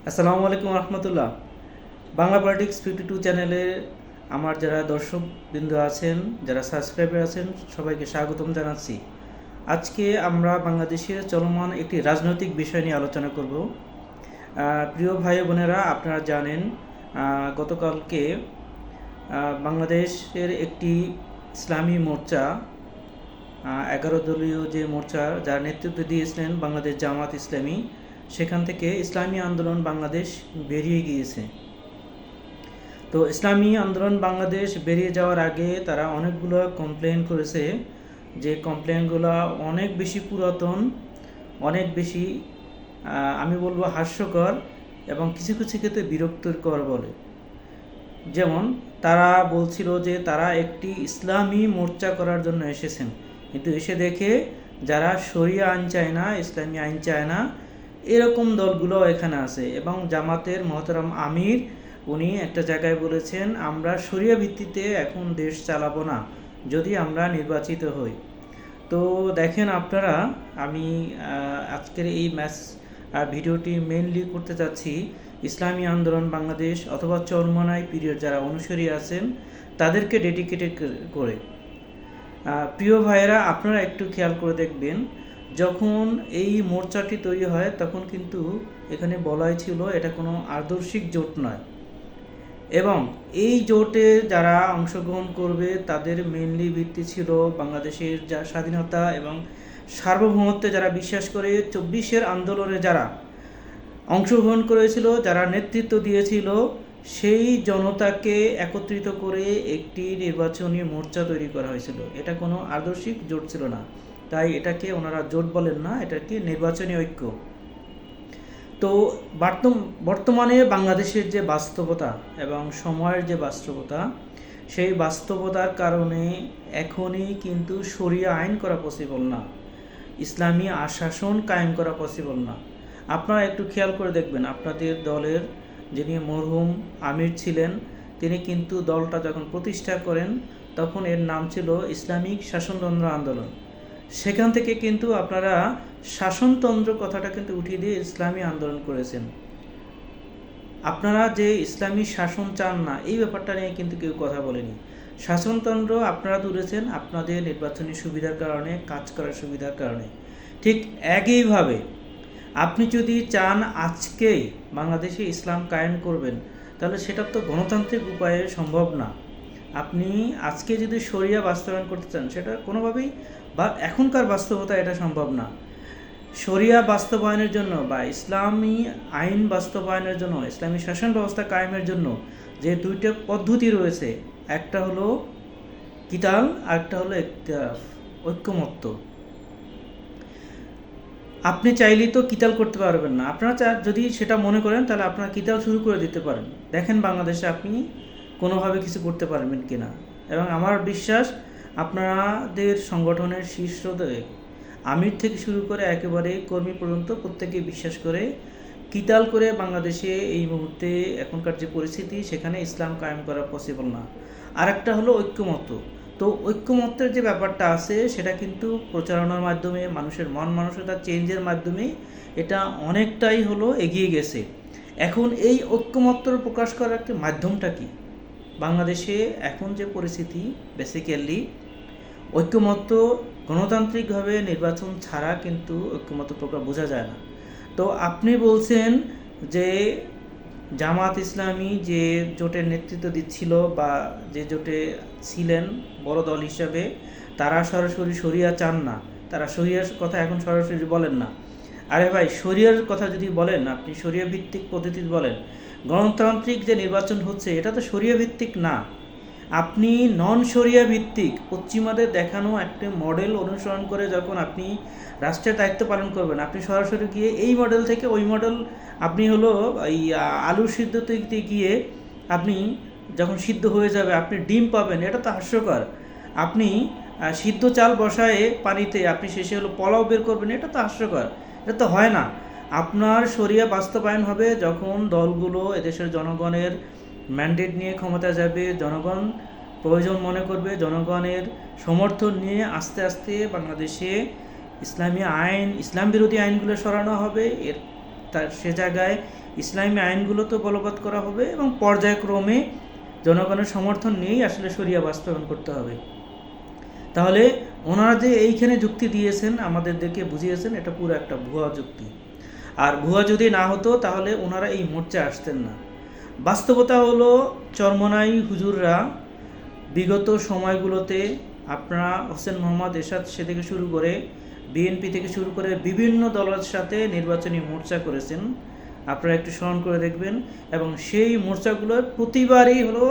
আসসালামু আলাইকুম রহমতুল্লাহ। বাংলা পলিটিক্স 52 চ্যানেলে আমার যারা দর্শকবৃন্দ আছেন, যারা সাবস্ক্রাইবার আছেন, সবাইকে স্বাগতম জানাচ্ছি। আজকে আমরা বাংলাদেশের চলমান একটি রাজনৈতিক বিষয় নিয়ে আলোচনা করব। প্রিয় ভাই বোনেরা, আপনারা জানেন গতকালকে বাংলাদেশের একটি ইসলামী মোর্চা, 11 দলীয় যে মোর্চা যার নেতৃত্ব দিয়েছিলেন বাংলাদেশ জামাত ইসলামী, সেখান থেকে ইসলামী আন্দোলন বাংলাদেশ বেরিয়ে গিয়েছে। তো ইসলামী আন্দোলন বাংলাদেশ বেরিয়ে যাওয়ার আগে তারা অনেকগুলো কমপ্লেন করেছে, যে কমপ্লেনগুলো অনেক বেশি পুরাতন, অনেক বেশি আমি বলবো হাস্যকর এবং কিছু কিছু ক্ষেত্রে বিরক্তিকর বলে। যেমন তারা বলছিল যে তারা একটি ইসলামী মোর্চা করার জন্য এসেছেন, কিন্তু এসে দেখে যারা শরিয়া আইন চায় না, ইসলামী আইন চায় না, এরকম দলগুলো এখানে আছে। এবং জামাতের মহতারাম আমির উনি একটা জায়গায় বলেছেন, আমরা শরিয়া ভিত্তিতে এখন দেশ চালাবো না যদি আমরা নির্বাচিত হই। তো দেখেন আপনারা, আমি আজকের এই ভিডিওটি মেইনলি করতে চাচ্ছি ইসলামী আন্দোলন বাংলাদেশ অথবা চরমনাই পিরিয়ড যারা অনুসারী আছেন তাদেরকে ডেডিকেটেড করে। প্রিয় ভাইয়েরা, আপনারা একটু খেয়াল করে দেখবেন, যখন এই মোর্চাটি তৈরি হয় তখন কিন্তু এখানে বলাই ছিল এটা কোনো আদর্শিক জোট নয়, এবং এই জোটে যারা অংশগ্রহণ করবে তাদের মেইনলি ভিত্তি ছিল বাংলাদেশের যা স্বাধীনতা এবং সার্বভৌমত্বে যারা বিশ্বাস করে। 24-এর আন্দোলনে যারা অংশগ্রহণ করেছিল, যারা নেতৃত্ব দিয়েছিল, সেই জনতাকে একত্রিত করে একটি নির্বাচনী মোর্চা তৈরি করা হয়েছিল। এটা কোনো আদর্শিক জোট ছিল না, তাই এটাকে ওনারা জোট বলেন না, এটাকে নির্বাচনী ঐক্য। তো বর্তমানে বাংলাদেশের যে বাস্তবতা এবং সময়ের যে বাস্তবতা, সেই বাস্তবতার কারণে এখনই কিন্তু শরিয়া আইন করা পসিবল না, ইসলামী আশাসন কায়েম করা পসিবল না। আপনারা একটু খেয়াল করে দেখবেন, আপনাদের দলের যিনি মরহুম আমির ছিলেন, তিনি কিন্তু দলটা যখন প্রতিষ্ঠা করেন তখন এর নাম ছিল ইসলামিক শাসনতন্ত্র আন্দোলন। সেখান থেকে কিন্তু আপনারা শাসনতন্ত্র কথাটা কিন্তু উঠিয়ে দিয়ে ইসলামী আন্দোলন করেছেন। আপনারা যে ইসলামী শাসন চান না, এই ব্যাপারটা নিয়ে কিন্তু কেউ কথা বলেনি। শাসনতন্ত্র আপনারা তুলেছেন আপনাদের নির্বাচনী সুবিধার কারণে, কাজ করার সুবিধার কারণে। ঠিক একইভাবে আপনি যদি চান আজকেই বাংলাদেশে ইসলাম কায়েম করবেন, তাহলে সেটা তো গণতান্ত্রিক উপায়ে সম্ভব না। আপনি আজকে যদি শরিয়া বাস্তবায়ন করতে চান, সেটা কোনোভাবেই বা এখনকার বাস্তবতা এটা সম্ভব না। শরিয়া বাস্তবায়নের জন্য বা ইসলামী আইন বাস্তবায়নের জন্য, ইসলামী শাসন ব্যবস্থা কায়েমের জন্য যে দুইটা পদ্ধতি রয়েছে, একটা হলো কিতাল আর একটা হলো ইখতিলাফ, ঐক্যমত্য। আপনি চাইলেই তো কিতাল করতে পারবেন না। আপনারা যদি সেটা মনে করেন তাহলে আপনারা কিতাল শুরু করে দিতে পারেন, দেখেন বাংলাদেশে আপনি কোনোভাবে কিছু করতে পারবেন কিনা। এবং আমার বিশ্বাস আপনাদের সংগঠনের শীর্ষদের আমির থেকে শুরু করে একেবারে কর্মী পর্যন্ত প্রত্যেকেই বিশ্বাস করে কিতাল করে বাংলাদেশে এই মুহূর্তে এখনকার যে পরিস্থিতি, সেখানে ইসলাম কায়েম করা পসিবল না। আর একটা হলো ঐক্যমত্য। তো ঐক্যমত্যের যে ব্যাপারটা আছে, সেটা কিন্তু প্রচারণার মাধ্যমে, মানুষের মন মানসিকতা চেঞ্জের মাধ্যমে এটা অনেকটাই হলো এগিয়ে গেছে। এখন এই ঐক্যমত্য প্রকাশ করার একটা মাধ্যমটা কি? বাংলাদেশে এখন যে পরিস্থিতি, বেসিক্যালি ঐক্যমত্য গণতান্ত্রিকভাবে নির্বাচন ছাড়া কিন্তু ঐক্যমত্য প্রকাশ বোঝা যায় না। তো আপনি বলছেন যে জামাত ইসলামী যে জোটের নেতৃত্ব দিচ্ছিল বা যে জোটে ছিলেন বড় দল হিসাবে, তারা সরাসরি শরিয়া চান না, তারা শরিয়ার কথা এখন সরাসরি বলেন না। আরে ভাই, শরিয়ার কথা যদি বলেন, আপনি শরিয়া ভিত্তিক পদ্ধতি বলেন, গণতান্ত্রিক যে নির্বাচন হচ্ছে এটা তো শরিয়া ভিত্তিক না। আপনি নন শরিয়া ভিত্তিক পশ্চিমাদের দেখানো একটা মডেল অনুসরণ করে যখন আপনি রাষ্ট্রের দায়িত্ব পালন করবেন, আপনি সরাসরি গিয়ে এই মডেল থেকে ওই মডেল, আপনি হলো এই আলু সিদ্ধ দিতে গিয়ে আপনি যখন সিদ্ধ হয়ে যাবে আপনি ডিম পাবেন, এটা তো হাস্যকর। আপনি সিদ্ধ চাল বসায়ে পানিতে আপনি শেষে হলো পোলাও বের করবেন, এটা তো হাস্যকর, এটা তো হয় না। আপনার শরিয়া বাস্তবায়ন হবে যখন দলগুলো এদেশের জনগণের ম্যান্ডেট নিয়ে ক্ষমতা যাবে, জনগণ প্রয়োজন মনে করবে, জনগণের সমর্থন নিয়ে আস্তে আস্তে বাংলাদেশে ইসলামী আইন, ইসলাম বিরোধী আইনগুলো সরানো হবে। তার সে জায়গায় ইসলামী আইনগুলো তো বলবৎ করা হবে এবং পর্যায়ক্রমে জনগণের সমর্থন নিয়েই আসলে শরিয়া বাস্তবায়ন করতে হবে। তাহলে ওনারা যে এইখানে যুক্তি দিয়েছেন, আমাদেরকে বুঝিয়েছেন, এটা পুরো একটা ভুয়া যুক্তি। আর ভুয়া যদি না হতো তাহলে ওনারা এই মোর্চা আসতেন না। বাস্তবতা হলো চরমনাই হুজুররা বিগত সময়গুলোতে আপনারা হোসেন মোহাম্মদ এরশাদ সে থেকে শুরু করে বিএনপি থেকে শুরু করে বিভিন্ন দলের সাথে নির্বাচনী মোর্চা করেছেন, আপনারা একটু স্মরণ করে দেখবেন। এবং সেই মোর্চাগুলোর প্রতিবারই হলো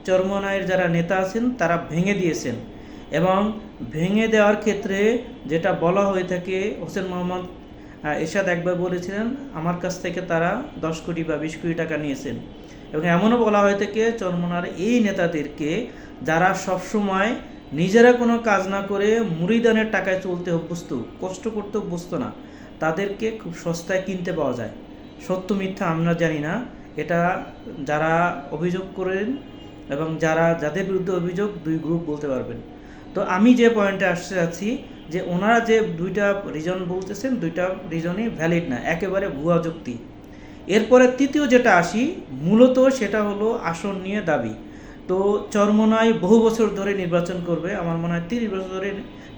চরমনাইয়ের যারা নেতা আছেন তারা ভেঙে দিয়েছেন। এবং ভেঙে দেওয়ার ক্ষেত্রে যেটা বলা হয়ে থাকে, হোসেন মোহাম্মদ এরশাদ একবার বলেছিলেন আমার কাছ থেকে তারা 10 কোটি বা 20 কোটি টাকা নিয়েছেন। এবং এমনও বলা হয়ে থাকে চরমনার এই নেতাদেরকে যারা সবসময় নিজেরা কোনো কাজ না করে মুরিদানের টাকায় চলতে অভ্যস্ত, কষ্ট করতে অভ্যস্ত না, তাদেরকে খুব সস্তায় কিনতে পাওয়া যায়। সত্য মিথ্যা আমরা জানি না, এটা যারা অভিযোগ করেন এবং যাদের বিরুদ্ধে অভিযোগ দুই গ্রুপ বলতে পারবেন। তো আমি যে পয়েন্টে আসতে যাচ্ছি যে ওনারা যে দুইটা রিজন বলতেছেন, দুইটা রিজনই ভ্যালিড না, একেবারে ভুয়া যুক্তি। এরপরে তৃতীয় যেটা আসি, মূলত সেটা হলো আসন নিয়ে দাবি। তো চরমনাই বহু বছর ধরে নির্বাচন করবে, আমার মনে হয় 30 বছর ধরে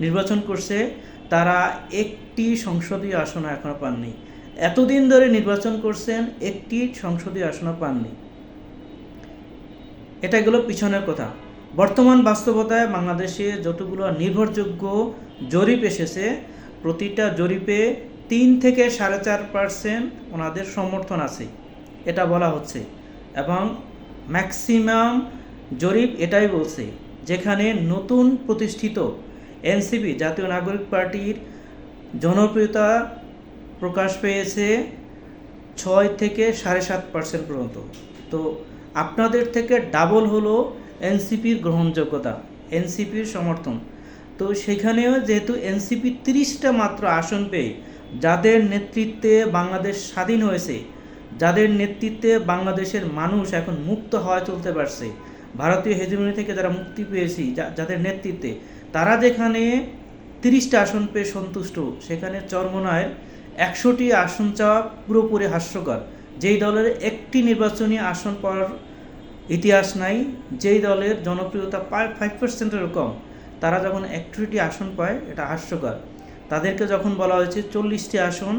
নির্বাচন করছে, তারা একটি সংসদীয় আসন এখনও পাননি। এতদিন ধরে নির্বাচন করছেন, একটি সংসদীয় আসনও পাননি। এটা গেল পিছনের কথা। বর্তমান বাস্তবতায় বাংলাদেশে যতগুলো নির্ভরযোগ্য জরিপ এসেছে, প্রতিটা জরিপে 3 থেকে 4.5% ওনাদের সমর্থন আছে, এটা বলা হচ্ছে। এবং ম্যাক্সিমাম জরিপ এটাই বলছে, যেখানে নতুন প্রতিষ্ঠিত এনসিপি জাতীয় নাগরিক পার্টির জনপ্রিয়তা প্রকাশ পেয়েছে 6 থেকে 7.5% পর্যন্ত। তো আপনাদের থেকে ডাবল হলো এনসিপির গ্রহণযোগ্যতা, এনসিপির সমর্থন। তো সেখানেও যেহেতু এনসিপি 30টা মাত্র আসন পেয়ে, যাদের নেতৃত্বে বাংলাদেশ স্বাধীন হয়েছে, যাদের নেতৃত্বে বাংলাদেশের মানুষ এখন মুক্ত হওয়া চলতে পারছে, ভারতীয় হেজমনি থেকে যারা মুক্তি পেয়েছি, যাদের নেতৃত্বে, তারা যেখানে 30টা আসন পেয়ে সন্তুষ্ট, সেখানে চরমনায়ের 100টি আসন চাওয়া পুরোপুরি হাস্যকর। যেই দলের একটি নির্বাচনী আসন পাওয়ার ইতিহাস নাই, যেই দলের জনপ্রিয়তা 5%-এরও কম, তারা যখন 61টি আসন পায়, এটা হাস্যকর। তাদেরকে যখন বলা হয়েছে 40টি আসন,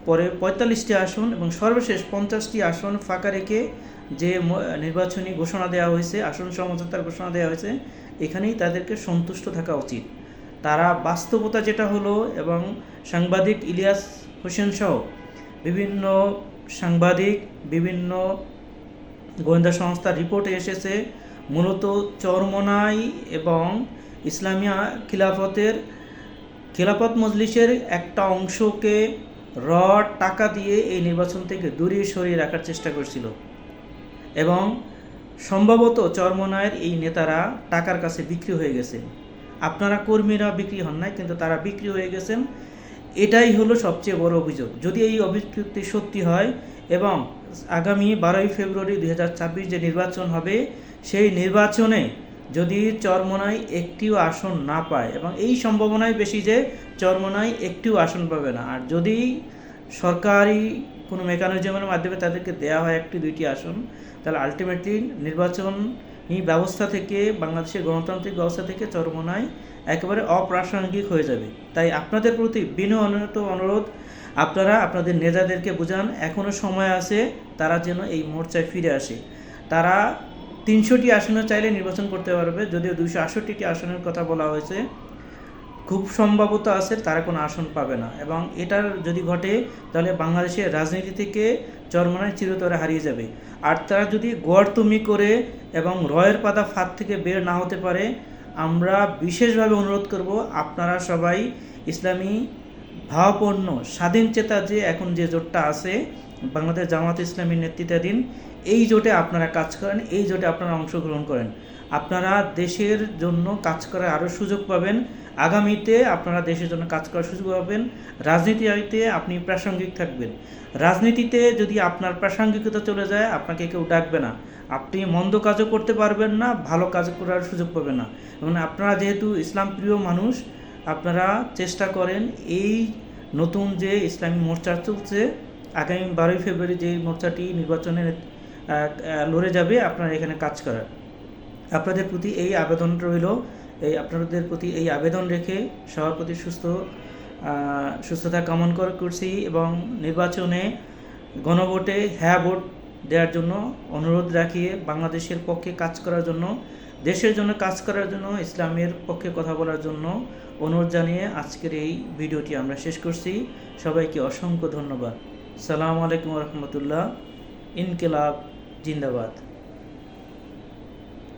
পরে 45টি আসন এবং সর্বশেষ 50টি আসন ফাঁকা রেখে যে নির্বাচনী ঘোষণা দেওয়া হয়েছে, আসন সমঝোতার ঘোষণা দেওয়া হয়েছে, এখানেই তাদেরকে সন্তুষ্ট থাকা উচিত। তারা বাস্তবতা যেটা হলো, এবং সাংবাদিক ইলিয়াস হোসেন সহ বিভিন্ন সাংবাদিক, বিভিন্ন গোয়েন্দা সংস্থার রিপোর্টে এসেছে, মূলত চরমনাই এবং ইসলামিয়া খিলাফত মজলিসের একটা অংশকে টাকা দিয়ে এই নির্বাচন থেকে দূরে সরিয়ে রাখার চেষ্টা করছিল। এবং সম্ভবত চরমনায়ের এই নেতারা টাকার কাছে বিক্রি হয়ে গেছে। আপনারা কর্মীরা বিক্রি হন নাই, কিন্তু তারা বিক্রি হয়ে গেছেন। এটাই হলো সবচেয়ে বড় অভিযোগ। যদি এই অভিযোগটি সত্যি হয় এবং আগামী 12ই ফেব্রুয়ারি 2026 যে নির্বাচন হবে, সেই নির্বাচনে যদি চরমনাই একটিও আসন না পায়, এবং এই সম্ভাবনাই বেশি যে চরমনাই একটিও আসন পাবে না, আর যদি সরকারি কোনো মেকানিজমের মাধ্যমে তাদেরকে দেওয়া হয় 1-2টি আসন, তাহলে আলটিমেটলি নির্বাচনী ব্যবস্থা থেকে, বাংলাদেশের গণতান্ত্রিক ব্যবস্থা থেকে চরমনাই একেবারে অপ্রাসঙ্গিক হয়ে যাবে। তাই আপনাদের প্রতি বিনয়ত অনুরোধ, আপনারা আপনাদের নেতাদেরকে বোঝান, এখনও সময় আছে, তারা যেন এই মোর্চায় ফিরে আসে। তারা 300টি আসনে চাইলে নির্বাচন করতে পারবে, যদিও 268টি আসনের কথা বলা হয়েছে। খুব সম্ভাবত আছে তারা কোনো আসন পাবে না, এবং এটার যদি ঘটে তাহলে বাংলাদেশের রাজনীতি থেকে চরমনাই চিরতরে হারিয়ে যাবে। আর তারা যদি গোয়ার্তুমি করে এবং রয়ের পাতা ফাঁদ থেকে বের না হতে পারে, আমরা বিশেষভাবে অনুরোধ করব, আপনারা সবাই ইসলামী ভাবাপন্ন স্বাধীন চেতা যে এখন যে জোটটা আছে, বাংলাদেশ জামাত ইসলামীর নেতৃত্বাধীন, এই জোটে আপনারা কাজ করেন, এই জোটে আপনারা অংশগ্রহণ করেন। আপনারা দেশের জন্য কাজ করার আরও সুযোগ পাবেন। আগামীতে আপনারা দেশের জন্য কাজ করার সুযোগ পাবেন। রাজনীতিতে আপনি প্রাসঙ্গিক থাকবেন। রাজনীতিতে যদি আপনার প্রাসঙ্গিকতা চলে যায়, আপনাকে কেউ ডাকবে না, আপনি মন্দ কাজও করতে পারবেন না, ভালো কাজ করার সুযোগ পাবেন না। এবং আপনারা যেহেতু ইসলাম প্রিয় মানুষ, আপনারা চেষ্টা করেন এই নতুন যে ইসলামী মোর্চা চলছে, আগামী 12ই ফেব্রুয়ারি যে মোর্চাটি নির্বাচনে লড়ে যাবে আপনারা এখানে কাজ করার। আপনাদের প্রতি এই আবেদন রইল, আপনাদের প্রতি এই আবেদন রেখে সবার প্রতি সুস্থতা কামনা করছি এবং নির্বাচনে গণভোটে হ্যাঁ ভোট দেওয়ার জন্য অনুরোধ রাখিয়ে বাংলাদেশের পক্ষে কাজ করার জন্য, দেশের জন্য কাজ করার জন্য, ইসলামের পক্ষে কথা বলার জন্য অনুরোধ জানিয়ে আজকের এই ভিডিওটি আমরা শেষ করছি। সবাইকে অসংখ্য ধন্যবাদ। সালামু আলাইকুম রহমতুল্লাহ। ইনকিলাব জিন্দাবাদ।